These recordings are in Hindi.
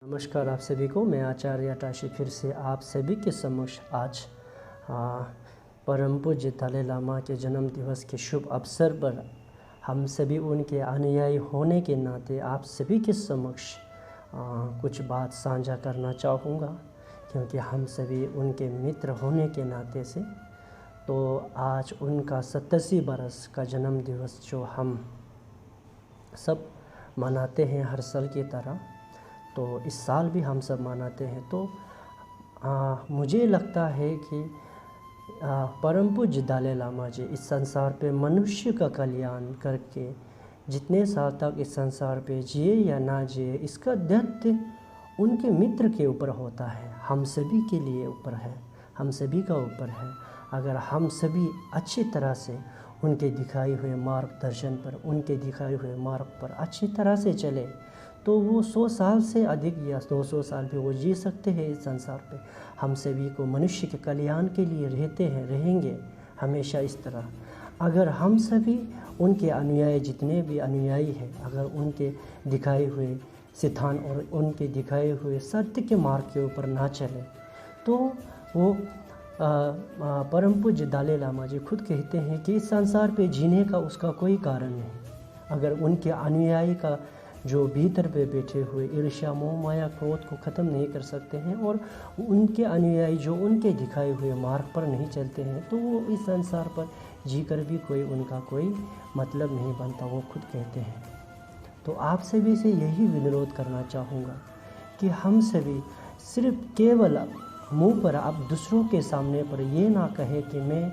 नमस्कार आप सभी को। मैं आचार्य टाशी फिर से आप सभी के समक्ष आज परम पूज्य दलाई लामा के जन्म दिवस के शुभ अवसर पर हम सभी उनके अनुयायी होने के नाते आप सभी के समक्ष कुछ बात साझा करना चाहूँगा, क्योंकि हम सभी उनके मित्र होने के नाते से तो आज उनका 87 बरस का जन्म दिवस जो हम सब मनाते हैं हर साल की तरह, तो इस साल भी हम सब मनाते हैं। तो मुझे लगता है कि परम पूज्य दलाई लामा जी इस संसार पे मनुष्य का कल्याण करके जितने साल तक इस संसार पे जिए या ना जिए, इसका दायित्व उनके मित्र के ऊपर होता है, हम सभी के लिए ऊपर है, हम सभी का ऊपर है। अगर हम सभी अच्छी तरह से उनके दिखाए हुए मार्गदर्शन पर, उनके दिखाए हुए मार्ग पर अच्छी तरह से चले तो वो 100 साल से अधिक या 200 साल भी वो जी सकते हैं इस संसार पे। हम सभी को मनुष्य के कल्याण के लिए रहेंगे हमेशा इस तरह। अगर हम सभी उनके अनुयायी, जितने भी अनुयायी हैं, अगर उनके दिखाए हुए सिद्धांत और उनके दिखाए हुए सत्य के मार्ग के ऊपर ना चले तो वो परम पूज्य दलाई लामा जी खुद कहते हैं कि इस संसार पे जीने का उसका कोई कारण नहीं। अगर उनके अनुयायी का जो भीतर पे बैठे हुए ईर्ष्या, मोह, माया, क्रोध को ख़त्म नहीं कर सकते हैं और उनके अनुयायी जो उनके दिखाए हुए मार्ग पर नहीं चलते हैं तो वो इस संसार पर जीकर भी उनका कोई मतलब नहीं बनता, वो खुद कहते हैं। तो आप सभी से यही विनोद करना चाहूँगा कि हम सभी सिर्फ केवल मुँह पर आप दूसरों के सामने पर ये ना कहें कि मैं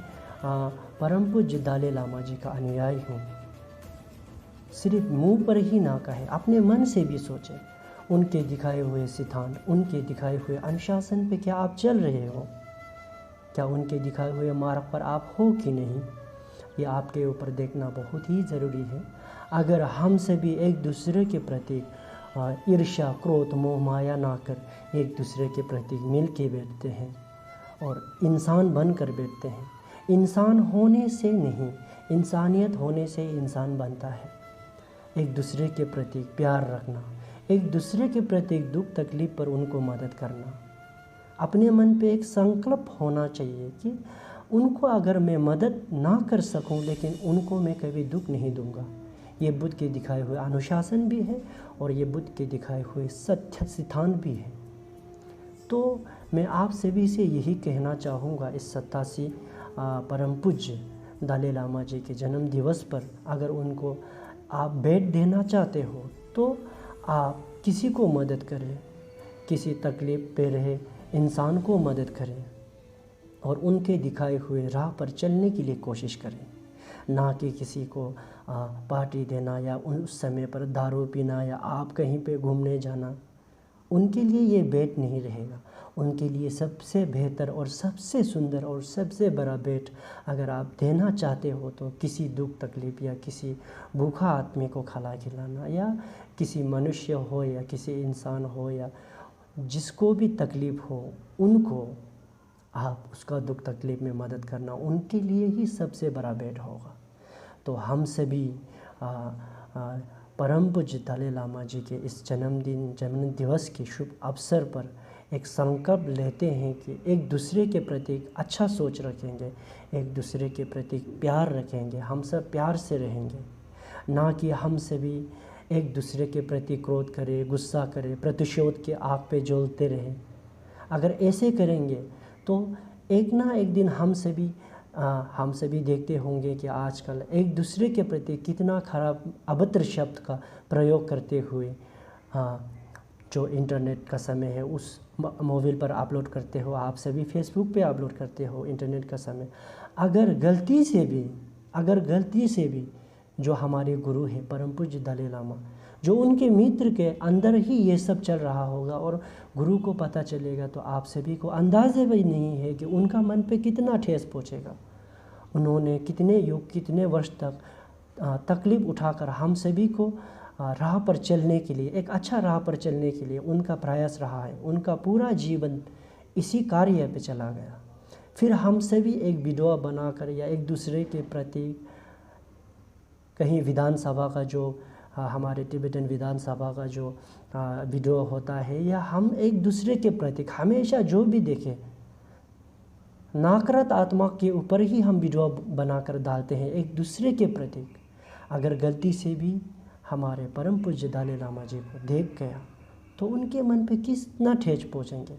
परम पूज्य दलाई लामा जी का अनुयायी हूँ। सिर्फ मुंह पर ही ना कहे, अपने मन से भी सोचें उनके दिखाए हुए सिद्धांत, उनके दिखाए हुए अनुशासन पे क्या आप चल रहे हो, क्या उनके दिखाए हुए मार्ग पर आप हो कि नहीं, ये आपके ऊपर देखना बहुत ही ज़रूरी है। अगर हम सभी एक दूसरे के प्रति ईर्ष्या, क्रोध, मोह, माया ना कर एक दूसरे के प्रति मिल के बैठते हैं और इंसान बन कर बैठते हैं, इंसान होने से नहीं, इंसानियत होने से इंसान बनता है। एक दूसरे के प्रति प्यार रखना, एक दूसरे के प्रति दुख तकलीफ़ पर उनको मदद करना, अपने मन पे एक संकल्प होना चाहिए कि उनको अगर मैं मदद ना कर सकूं लेकिन उनको मैं कभी दुख नहीं दूंगा। ये बुद्ध के दिखाए हुए अनुशासन भी है और ये बुद्ध के दिखाए हुए सत्य सिद्धांत भी है। तो मैं आप सभी से यही कहना चाहूँगा इस 87 परम पूज्य दलाई लामा जी के जन्म दिवस पर, अगर उनको आप भेंट देना चाहते हो तो आप किसी को मदद करें, किसी तकलीफ़ पे रहे इंसान को मदद करें और उनके दिखाए हुए राह पर चलने के लिए कोशिश करें, ना कि किसी को पार्टी देना या उस समय पर दारू पीना या आप कहीं पे घूमने जाना। उनके लिए ये भेंट नहीं रहेगा। उनके लिए सबसे बेहतर और सबसे सुंदर और सबसे बड़ा भेंट अगर आप देना चाहते हो तो किसी दुख तकलीफ़ या किसी भूखा आदमी को खाना खिलाना, या किसी मनुष्य हो या किसी इंसान हो या जिसको भी तकलीफ़ हो, उनको आप उसका दुख तकलीफ़ में मदद करना उनके लिए ही सबसे बड़ा भेंट होगा। तो हम सभी परम पूज्य दलाई लामा जी के इस जन्म दिवस के शुभ अवसर पर एक संकल्प लेते हैं कि एक दूसरे के प्रति अच्छा सोच रखेंगे, एक दूसरे के प्रति प्यार रखेंगे, हम सब प्यार से रहेंगे, ना कि हम सभी एक दूसरे के प्रति क्रोध करें, गुस्सा करें, प्रतिशोध के आग पे जलते रहें। अगर ऐसे करेंगे तो एक ना एक दिन हम सभी देखते होंगे कि आजकल एक दूसरे के प्रति कितना खराब अभद्र शब्द का प्रयोग करते हुए जो इंटरनेट का समय है उस मोबाइल पर अपलोड करते हो, आप सभी फेसबुक पे अपलोड करते हो। इंटरनेट का समय, अगर गलती से भी जो हमारे गुरु हैं परम पूज्य दलाई लामा, जो उनके मित्र के अंदर ही ये सब चल रहा होगा और गुरु को पता चलेगा तो आप सभी को अंदाज़े भी नहीं है कि उनका मन पे कितना ठेस पहुंचेगा। उन्होंने कितने युग, कितने वर्ष तक तकलीफ़ उठाकर हम सभी को राह पर चलने के लिए, एक अच्छा राह पर चलने के लिए उनका प्रयास रहा है। उनका पूरा जीवन इसी कार्य पे चला गया। फिर हम सभी एक वीडियो बनाकर या एक दूसरे के प्रति कहीं विधानसभा का जो हमारे तिब्बतन विधानसभा का जो वीडियो होता है या हम एक दूसरे के प्रति हमेशा जो भी देखें नकारात्मक आत्मा के ऊपर ही हम वीडियो बनाकर डालते हैं एक दूसरे के प्रति। अगर गलती से भी हमारे परम पूज्य दलाई लामा जी को देख गया तो उनके मन पे कितना ठेस पहुँचेंगे।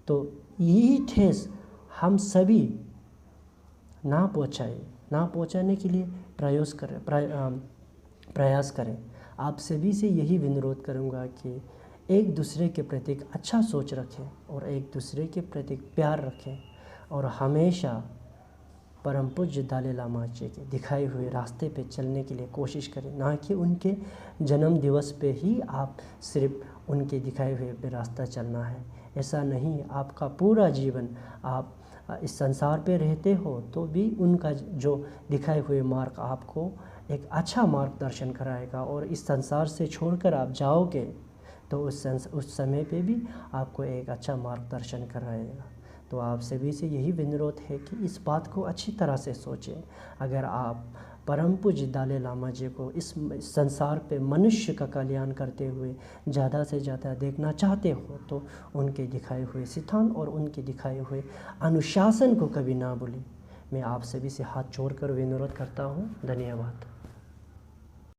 तो यही ठेस हम सभी ना पहुँचाने के लिए प्रयास करें। आप सभी से यही विनोद करूँगा कि एक दूसरे के प्रति अच्छा सोच रखें और एक दूसरे के प्रति प्यार रखें और हमेशा परम पूज्य दलाई लामा जी के दिखाए हुए रास्ते पे चलने के लिए कोशिश करें, ना कि उनके जन्म दिवस पे ही आप सिर्फ उनके दिखाए हुए पे रास्ता चलना है। ऐसा नहीं, आपका पूरा जीवन आप इस संसार पे रहते हो तो भी उनका जो दिखाए हुए मार्ग आपको एक अच्छा मार्गदर्शन कराएगा और इस संसार से छोड़कर आप जाओगे तो उस समय पे भी आपको एक अच्छा मार्गदर्शन कराएगा। तो आप सभी से यही विनोद है कि इस बात को अच्छी तरह से सोचें। अगर आप परम पूज्य दलाई लामा जी को इस संसार पे मनुष्य का कल्याण करते हुए ज़्यादा से ज़्यादा देखना चाहते हो तो उनके दिखाए हुए सिद्धांत और उनके दिखाए हुए अनुशासन को कभी ना भूलें। मैं आप सभी से हाथ जोड़कर विनोद करता हूँ। धन्यवाद।